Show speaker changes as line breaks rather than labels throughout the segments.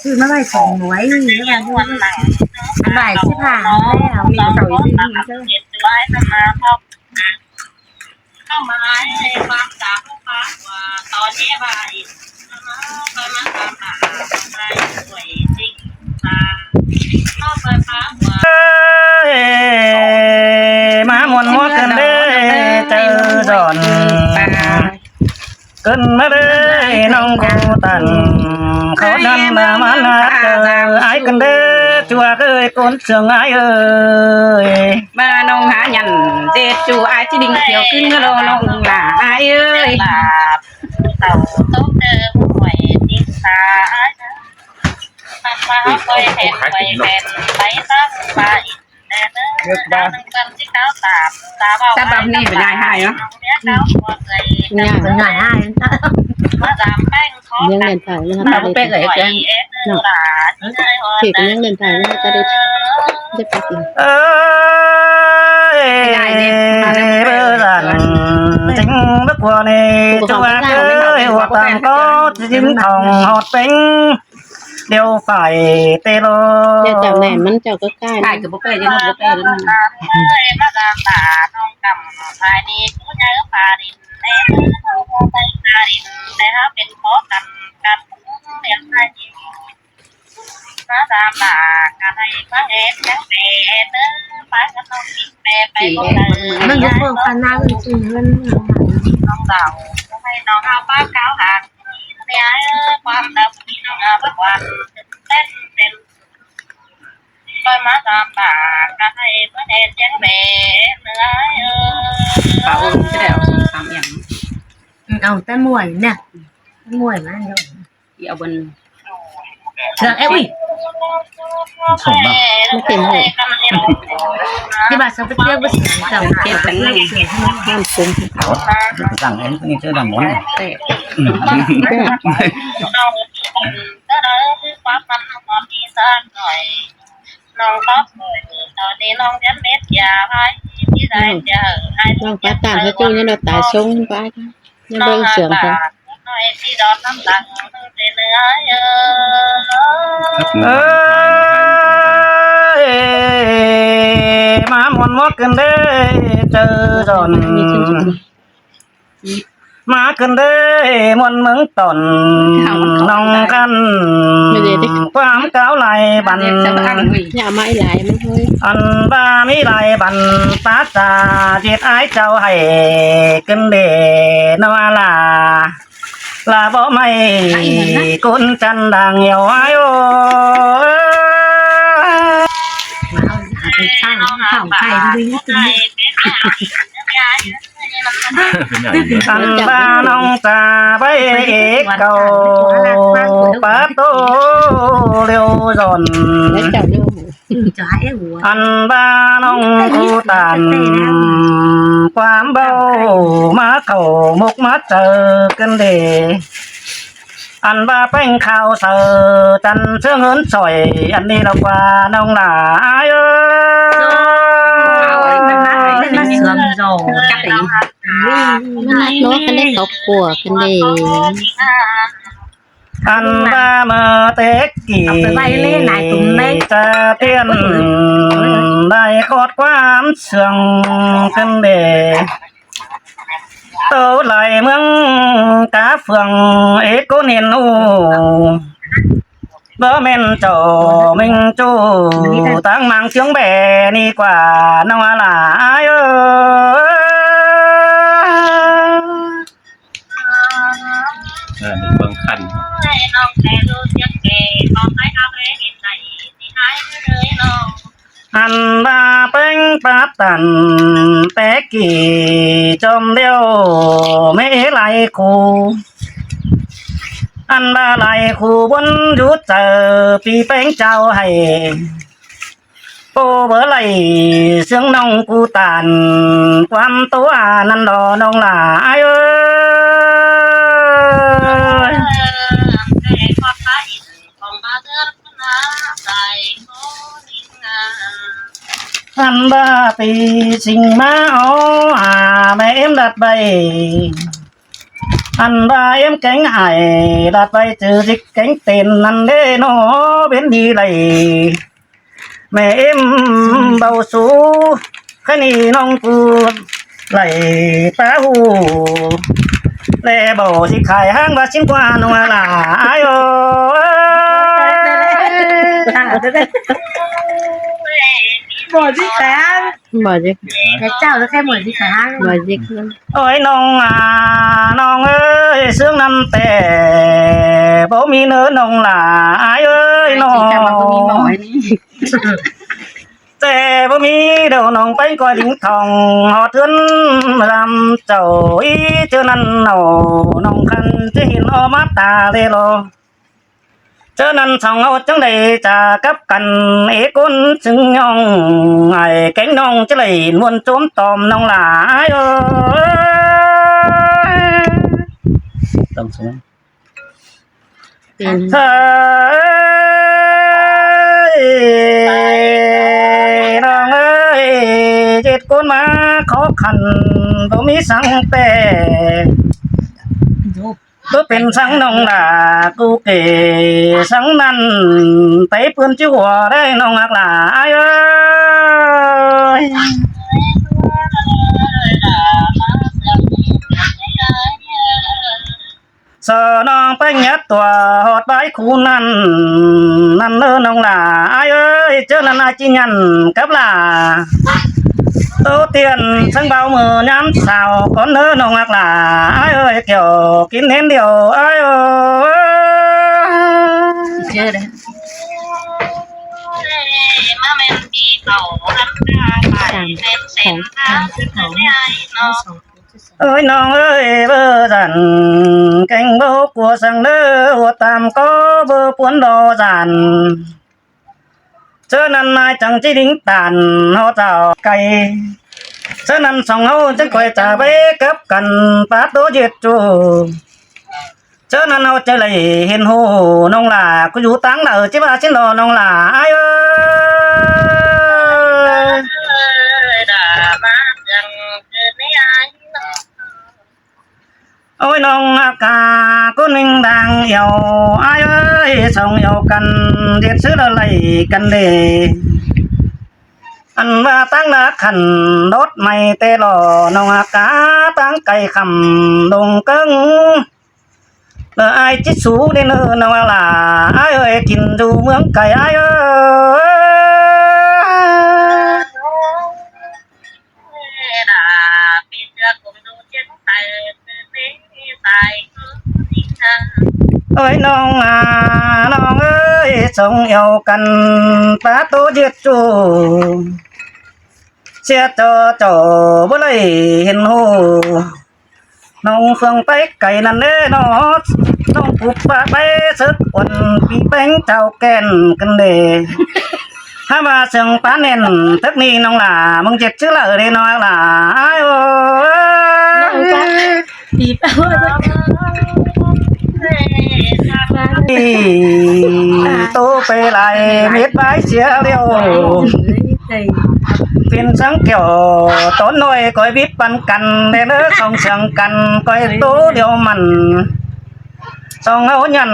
ซื้อมาไว้สองหน่วยนี่แล้วกันอันบ่ายสิผ่าแล้วมีเสาอีกทีนึงเจ้า
เข้ามาให้ความจากลูกค้าว่าตอนนี้บ่ายก็มาตามหาใครสวยจริงมาเข้าไปพาว่า
มาหมวนหัวกันเด้เจอดอนกันมาเด้น้องกูตันเขาดันมามันเจอไอ้กันเด้ชัวเอ้ยคนเสืองไอ้เอ้ย
มาน้องหายันเจ็ดจูไอ้ที่ดิ่งเขียวขึ้นก็โลน้องหลาไอ้เอ้ย
เต่าโต๊ะเดิมหวยดิ้งสายมาคอยเห็นคอยเห็นไปตั้งไปดาวนึงกันที่เขาตา
แบบนี้เป็นง่ายให้เนาะ
เนี่ยเป็นง่ายให้
มาตามแป้งทอง
ยังเดินถ่ายนะคะตาเด็ดเนาะเขกยังเดินถ่ายนะคะตาเด็ดจะไปกิน
เบอร์ดันchính bất qua này cho ai ơi hoặc tàn có chính thòng hột bánh đều phải tê lô
จะจับแหนมันเจ้าก็ใกล้
ไอ้กับบุฟเฟ่ยังบุฟเฟ่ด้วย
มาตามตาน้องกำภายดีกูใจก็พาดินแน่ไปพาดินแต่ถ้าเป็นเพราะกันเลี้ยงให้ดีมาตามตาการให้พระเอกยังเด็ดไปก็ต้องกินไปก็ได้
มันจะเพิ่มฟันหน้าจริงๆมัน
น้องเต่าให้น้องเอาป้าเก้าหางเนี่ยความดำที่น้องเอาประวันเต้นเป็นคอยมาตามตาการให้พระเอกยังเด็ดเนื้อ
เปล่าจะได้เอาสามอย่าง
เอาแต่มวยเนี่ยมวยมาเดี๋ยว
เอาบน
เชือกเอ้ย
ส่งมา
ไม่เต็มเลย
ที่บ้านเขาไปเที่ยวไปสิงกับเก็บไปเลย
ห้ามซุ้ม
เขาสั่งเองนี่จะดังหมด
แต่
ก็ได้ความมันความดีสักหน่อยน้องท็อปตอนนี้น้องยันเม็ดยาไปที่ไหนจะให้
น้องป้าตามเขาจูนี่เราตายซุ้มป้ายังเบิ่งเสียงกัน
น้อยที่ดอนน้ำตังเนื้อ
มาหมวนหัวกันเด้เจอดอนมากันเด้มวนเมืองตนน้องกันความเก้าไหลบัน
อย่าไม้ไหลมันเฮ้ย
อันบ้ามีไหลบันตาตาจิตไอ้เจ้าให้กันเด้นวลาลาบ่ไม่กุนจันดังเหี่ยวไอ้โอ้
ไปข้างข้าวไข่ด้วยนี่จริง
อันบ้าน้องตาไปเอกเก่าปะโตเร็วจนอันบ้าน้องกูตันความเบามาเข่ามุกมาเจอกันเดอันบ้าแป้งข้าวเสือจันเชื่อเงินสอยอันนี้เราว่าน้องหลาเอ้
มันเสื่อมโซ่กัดอี
มันนักโน้ตกันได้เขาปวดกันดี
อันบ้าเมื่อเตกกี่จะเตียนได้กอดความเสื่องกันเดโตไหลเมืองกาเฟืองเอกโกเนียนอูบ่แม่นเจ้ามิงจูตั้งมังเสียงแบ่นี่กว่าน้องหลาเอ้
เบิ่งคัน
น้องแต่ดูเสียงเก๋ของให้เอาไปเห็นไหนที่หายเลยน้อง
อันบาเป็นปาตันแต่กี่จมเดียวไม่ไหลคูอันบาไหลคูบนยุดเจอปีเป็นเจ้าให้โอ้เบอไหลเสียงน้องกูตันความตัวนั่นดอน้องหลาเอ้ย
ความตายของมาเดือนนาใจ
อันบ้าปีสิ่งมาอ๋อแม่เอ็มดัดใบ อันว่าเอ็มแกงไห้ดัดไปเจอสิแกงเต้นนั่นเด้นอเป็นดีเลยแม่เอ็มเบาสูแค่นี้น้องกูไหลตาหูแลบ่สิขายห้างว่าชิ้นกว่านัวหลายโอ้
บ่ที่แท้ง
บ่จิก
แต่เจ้าแล้วแค่หมดที่แท้ง
บ่จิก
โอ้ยน้องน้องเอ้ยเสื้อน้ำแต่บ่มีเนื้อน้องหลายเอ้ยน้อง
แต่ว่าบ่มีหมอยนี่
แต่บ่มีเดี๋ยวน้องไปก้อยดิ้งทองหอดเทือนรำเจ้าอีเจอนั่นเอาน้องคันจะเห็นออกมาตาเลยโลเจอนั่นสองเอาจังไดจะกับกันเอกุนจึงย่องไอ้แก๊งน้องจะเลยมวนโจมตอมน้องหลายเอ้ยต้องสง
เป็น
เฮ้ยน้องเอ้ยเจ็ดคนมาขอขันบ่มีสังแต่ตัวเป็นสังน้องล่ะกูเก๋สังนั้นไปปืนจิ้วหัวได้น้องอักหลายเอ้ยสอน้องไปยัดตัวหอดใบคูนั่นนั่นเน้อน้องล่ะเอ้ยเจอนั่นอาจิญันกับล่ะโตเตียนสังเบามือย้ำสาวก่อนเน้อน้องอักล่ะเอ้ยเกี่ยวกินเห็นเดียวเอ้ย
เจอเลย
มาแม่นที่เขาหันหน้าไปแม่นเส้นทางที่เขาใหญ่น้อง
เอ้ยน้องเอ้ยเบอร์สันแกงโบกัวสังเด้อหัวตามก็เบอร์ปวนดอสันเจอนันนายจังจีดิ้งตันเขาเจ้าไก่เจอนันสองเขาจะคอยจะไปกับกันปาโตเจ็ดจูเจอนันเขาจะเลยเห็นหูน้องหล่าก็อยู่ตั้งเด้อจิบ้าชิ้นรอน้องหล่าไอ้เอ้ย
ด่ามาจังเกิดในอ้ายน้อง
โอ้ยน้องอากาก็นิ่งดังเหี่ยวอายเอ้ยส่องเหี่ยวกันเด็ดซื้ออะไรกันเดอันว่าตั้งนักขันรถไม่เตลอน้องอากาตั้งไก่คำดงเกิ้งเนอไอจิตสูเดนเนอน้องว่าล่ะอายเอ้ยกินดูเมืองไก่อายเอ้ย
ด่าเป็นเจ้าของดูเจ็บใจเป็นตายคือที่ทาง
เอ้ยน้องน้องเอ้ยส่งเอวกันปาโตเจ็ดจูเสียจอบ่เลยเห็นหูน้องเฟืองไปไก่นั่นเด้น้องปุบปะไปสึกวันปีแป้งเจ้าแก่นกันเด้ถ้ามาเสียงป้าเน่นทักนี้น้องหล่ามึงเจ็บชื่อละเด้น้องหล่าอ้ายโอ้ย
ตีเป้า
โตไปไหลเม็ดใบเสียเร็วเป็นสังเกี่ยวต้นน้อยก้อยวิบปันกันเด้อสองเสียงกันก้อยโตเดียวมันสองเอาหยัน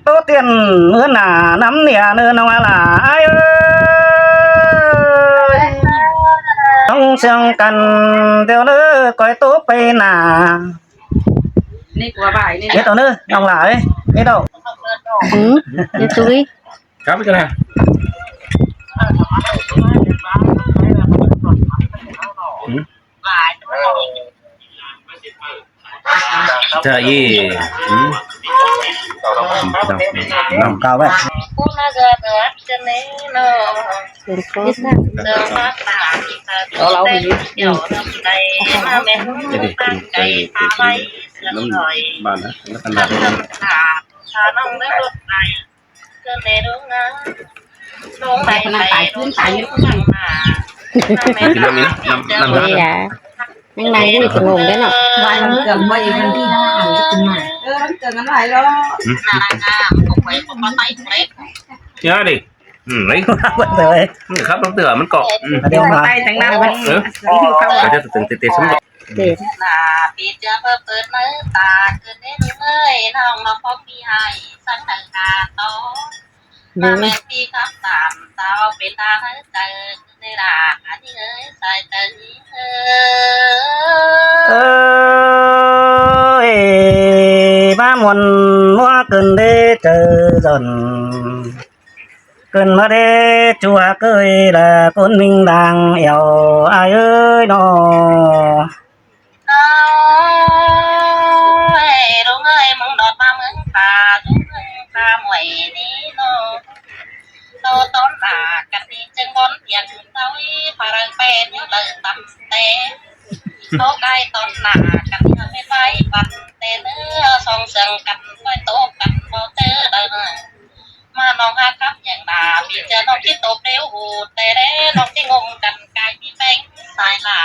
โตเตียนเมื่อหน้าน้ำเนี่ยเนื้อน้องอะไรเอ้ยต้องเสียงกันเดี๋ยวเด้อก้อยโตไปหน้า
นี่กลัวบ่ายนี่
เดี๋ยวต่อเด้อน้องหลายนี่เด้อ
เดี๋ยวตุ้ย
ครับพี่กันนะจะยี่น้ำ
กาวไว้
กูน่าจะเดือดจะนี้เนาะ
เป็นคอส
เดินมาตามเราไปเดี๋ยวทำใจมาแม่ตั้งใจพาไปเสือหน่อย
บ้านนะแล้วขนาด
ชาน้องได้รถไปเกินในโรงงานลงไปไปลงไปขึ้นมา
กินน้ำนี้น้ำ
นี่นะนั่งนั่งอยู่สงบได้เนาะ
วันเกิดวันอีกวันที่ได้คุณหมาย
มันเกิดน้ำลายแล้ว
นาฬิกาผมไปผมมาไต่เล็ก
เยอะดิไร
เลย
ครับน้องเตือมันเกาะ
เดี๋ยวมา
ไปแต่งหน้ามัน
ก็จะตึงเตะๆสมบูรณ์
เด็ด
หน้าปีเจอเปิดเนื้อตาเกินได้เมื่อยน้องมาพบพี่ให้สังแต่งกาโตมาแม่พี่ครับตามเต้าเป็นตาให้เจอในหลากอันนี้เอ้ยใส่เจอนี้
เอ้ยบ้ามวนมัวเกินได้เจอจนเกินมาได้จัวเกยlà con mình đang eo ai ơi nó
ลุงเอ้ยมึงดอดมาเมืองป่าลุงเมืองป่าหมวยนี้โนโตต้นหากันดีจึงบนเพียงเต้าอีพารังเป็นอยู่เลยตำเตโตไก่ต้นหนากันยังไม่ไปปันเตเนื้อสองเสียงกันไว้โตกันโมเจอเลยมาน้องหาครับอย่างดาพี่เจอน้องที่โตเปรี้ยวหูแต่เด้น้องที่งงกันกายพี่เป็นสายลา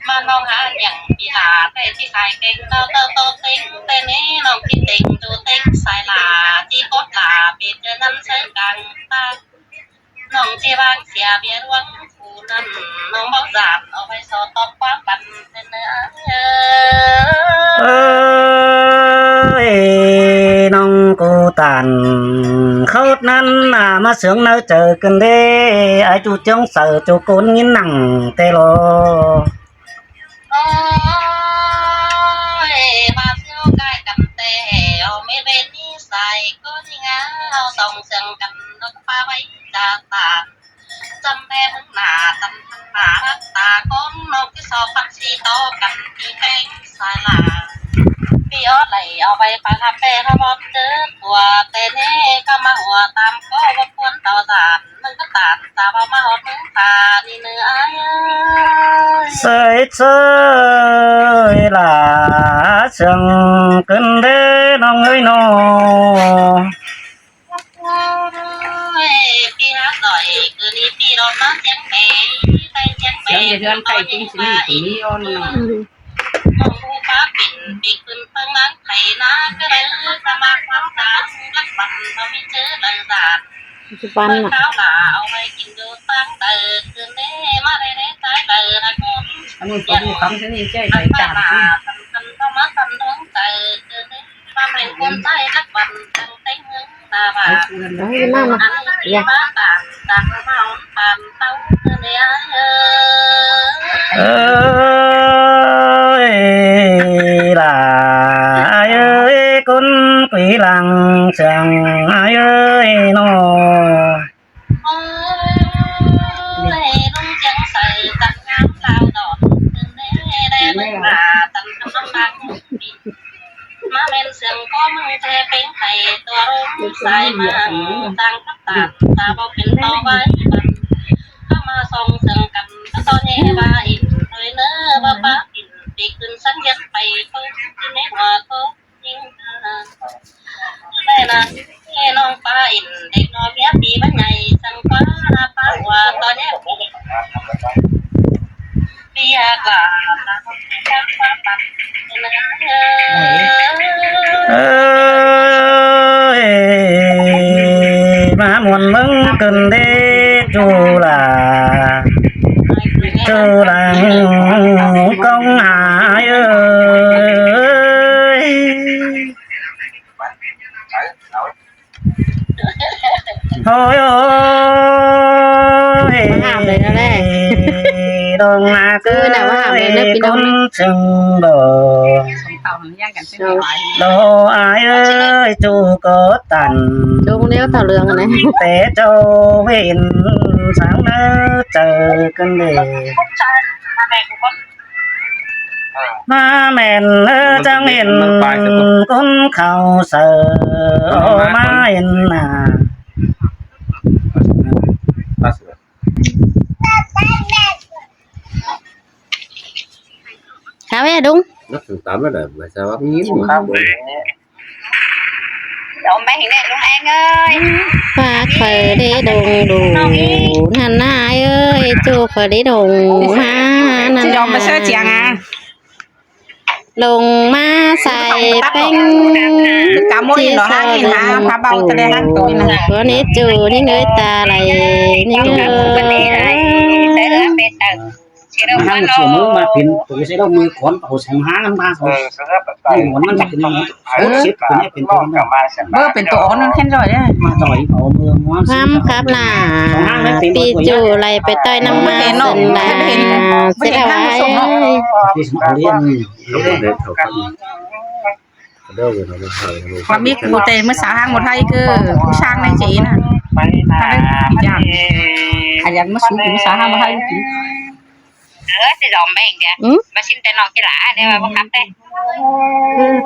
มาน้องหาอย่างพี่ลาแต่ที่ขายเก่งเต้าติ้งแต่นี้น้องที่ติ่งดูติ้งสายลาที่โคตรลาพี่เจอนั้นใช้กังตาน้องที่บ้านเสียเบียร์วังผู้นั้นน้องบอกจานเอาไปสอตอบความกันเป็นเนื้อ
เอ้ยน้องกูตันเขานั้นน่ะมาเสืองเนื้อเจอกันเด้ไอ้จูจ้องเสือจูโกนงินหนังเตโล
โอ้ยมาเที่ยวใกล้กันแต่เอาไม่เป็นนิสัยก็ยิ่งเอาส่งเสียงกันแล้วก็พาไว้จากตาจำแม่มึงหนาจำทั้งหนารักตาก้มนกที่สอบปักชีโตกันที่เป็นสายลาพี่ออดไหลเอาไปปลาคาเฟ่เขาบอกเจอตัวแต่เน่ก็มาหัวตามก็ว่าควรต่อสารมึงก็ตัดตาเอามาหอดมึงตาดีเนื้อ
เสยเสยล่ะเสียงกันเด้น้องเอ้ยน้อ
พี่รักหน่อยคืนนี้พี่รอน้ำเสียงแม่ไปเสียงแม่
เดือนไก่จริงสินี่นี่อ่อนนะ
มองผู้ฟ้าปิ่นปีขึ้นตั้งนั้นไถนาก็เลยสมัครความสารรักบันเราไม่เจอเลยสาร
จุบัน
เช้าหลาเอาไปกินดูตั้งเติร์คืนนี้มาได้ได้ใจเติร์นะคุณ
อันนี้ก็ดูคำที่นี่เจ๊ใจจาน
สำคัญต้องมาสำนึกเติร์คืนนี้มาเป็นคนใจรักบันตั้งใจเมืองตาบาอันนี้มาต่างมาเอาผ่านเต้าคืนนี้
เอ้ยล่ะเอ้ยคนปีหลังจังเอ้ยน้อ
โอ้ยลุงจังใส่ตัดงามลาวดอกคืนนี้ได้เมื่อตันต้องบังมาเป็นเสียงก็มึงเทเป็นไข่ตัวรุ่งใส่มาตั้งกับตาบอกเป็นตัวไว้ก็มาส่งเสียงกันก็ตอนนี้ว่าอีกเลยเนอะบ้าบ้าอินปีขึ้นสัญญาไปเขาที่ไม่ว่าเขายิ่งได้นะน้องป้าอินเด็กน้อยเมียปีมันใหญ่สังฟ้าป้าว่าตอนนี้ปียากว่าจังป้าปัด
เอ้ยมาหมุนมึงกันเด้จูล่ะจูล่ะcông hải ơi thôi ơi đường là cứ con chừng đồ đồ ai ơi chú có tàn
đúng nếu tàu lương này
té châu bên sáng nó chờ cơn đề ma mèn trang hiền con khảo sợ ma hiền à
sao vậy đúng
nó thường tắm nó đẹp mà sao bắp nhím
đậu mấy hiện nay luôn An ơi
pha khởi để đồng đủ hắn ai ơi chu khởi để đồng ha
chị đồng mà sao chàng à
đồng ma xài bánh
cả môi nó hai hả phá bao cho đây ăn tối nè
có nét chù những người ta lại những người
ห้างสมือมาเป็นตัวใช้ดอกมือขอนเอาสองห้างกันมาเขาหมุนมันจะเป็นเช็ดตัวนี้เป็นตัวนั้น
เบอร์เป็นตัวอ่อนนั่นแค่จ่อยได้
มาจ่อยเอามือม้วน
ห้ามครับน่ะปีจูไรไปต้อยน้ำมันสนดาเสียไว้
ที่สมเอาเลี้ยง
ลูกเด็กเขาก็เด้อเลยเราไม่ใช่เรา
ความมีกูเตเมื่อสาวห้างหมดไทยคือผู้ช่างในจีน่ะอย่างอายันมาสูงถึงสาวห้างมาไทยจริง
thì dòm bèn kìa mà xin tên nó cái lạ đây mà bác khắp đây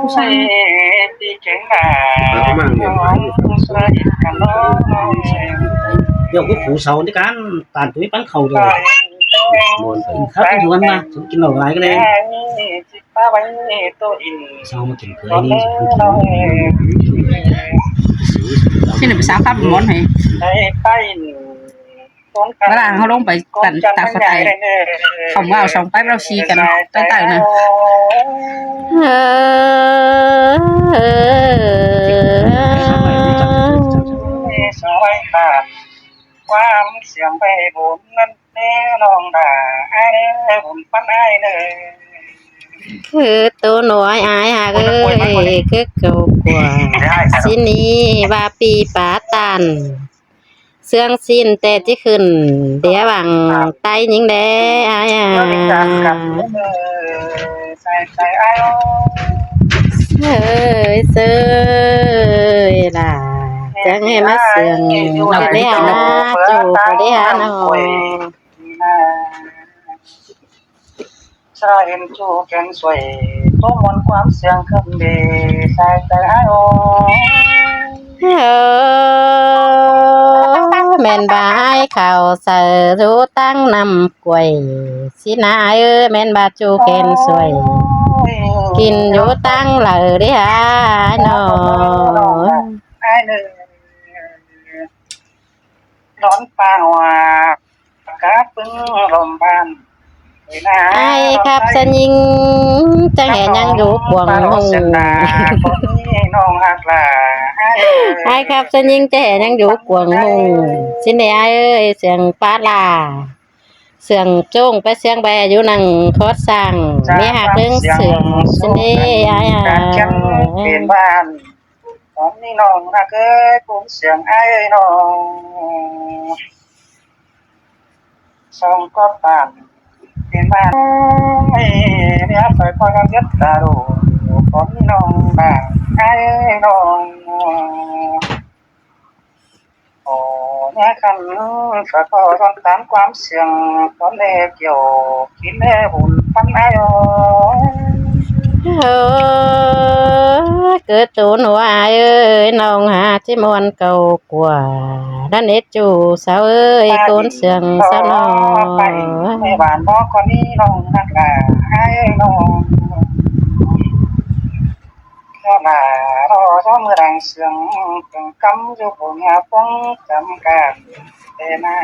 ผู้ช่าง
มั่งเนี่ย
เดี๋ยวก็ผูเสาในการตานตุ้ยปั้นเข่าเลย
มวนไป
ครับชวนมาฉันกินเหล่าไรก็เลยเสามากินเคยนี่
ที่หนึ่งเป็นสาวครับม้อนให้เวลาเขาลงไปปั่นตาสไตล์เขาว่าสองไปเราชีกันใต้ๆนะ
ความเสียงไปบุญนั่นแน่ลองด่าไอ้บุญปั้นไอ้เลย
คือตัวหน่อยอายหากคือเก่ากว่าสินี้บาปีป่าตันเสื่องสิ้นแต่ที่ขึ้นเดี๋ยวบังไตยิงแดอาย
ใส่ไอ้
เสยล่ะจังให้มาเสื่องเราได้หาจูก็ได้หาหนอ
ชาเห็นจูแกงสวยตัวมนความเสียงคำเดใส่ไอ้
แม่นบายข่าวเสือรู้ตั้งนำกล้วยสินาแม่นบาจูแกนสวยกินอยู่ตั้งเหล่าเด้หาหนอ
ไอ้เลยร้อนป่าว่ากะปึ้งลมบาน
ไอ้ครับสนิงจังแห่ยังอยู่กวางหงไอ้ครับสนิงจะแห่ยังอยู่กวางหงสิเนไอ้เอ้ยเสียงป้าลาเสียงโจ้งไปเสียงแบอยู่นั่งโคตรสั่งมีหักเรื่องเสียงสิเนไอ้
เป็นบ้านตอนนี้น้องหักเอ้ยกุ้งเสียงไอ้น้องสองก็ปานเป็นบ้านเนี่ยไปพอกันยัดตาดูตอนนี้น้องบ้านไอ้น้องโอ้เนี่ยคันฝากพอตอนตามความเสียงตอนเล็กเกี่ยวกินแม่บุญปั้นไอ้
เกิดตูนหัวเอ้ยน้องหาที่มวนเก่ากว่าด้านเอ็ดจูสาวเอ้ยตูนเสียงสาวน้อย
ในบ้านบอกคนนี้น้องนักลาไอ้น้องก็ลารอซ้อมเมื่อแรงเสียงถึงกำอยู่บนหาป้องจำการเอ็น่า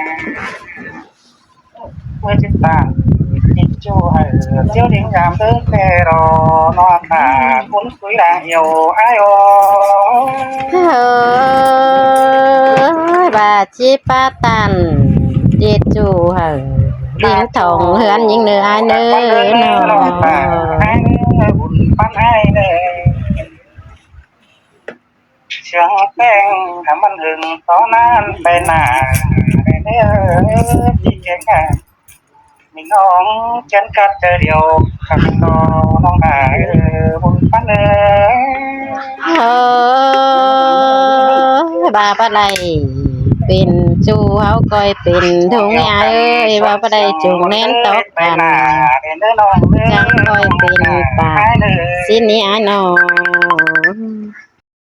เมื่อจิตตาจูให้เจ้าดิ่งยามเดินแต่รอนอนตาคุ้นคุยด่างเหี่ยวไอ้โ
อบาจิปาตันเย็ดจูเหอดิ่งทองเฮือนยิงเนื้อไอ้เนื้อนอ
ไอ้บุญปั้นไอ้เนื้อเชียงแป้งทำมันหึงตอนนั้นไปหนาเนื้อที่แก่น้องฉันกัดเดียวขับน้องหายบุญปั้น
บาปอะไรเป็นจูเฮาก้อยเป็นทุงยาเอ้ยบาปอะไรจุงแน่นตกกันจังก้อยเป็นป่าสินี้ไอ้น้อง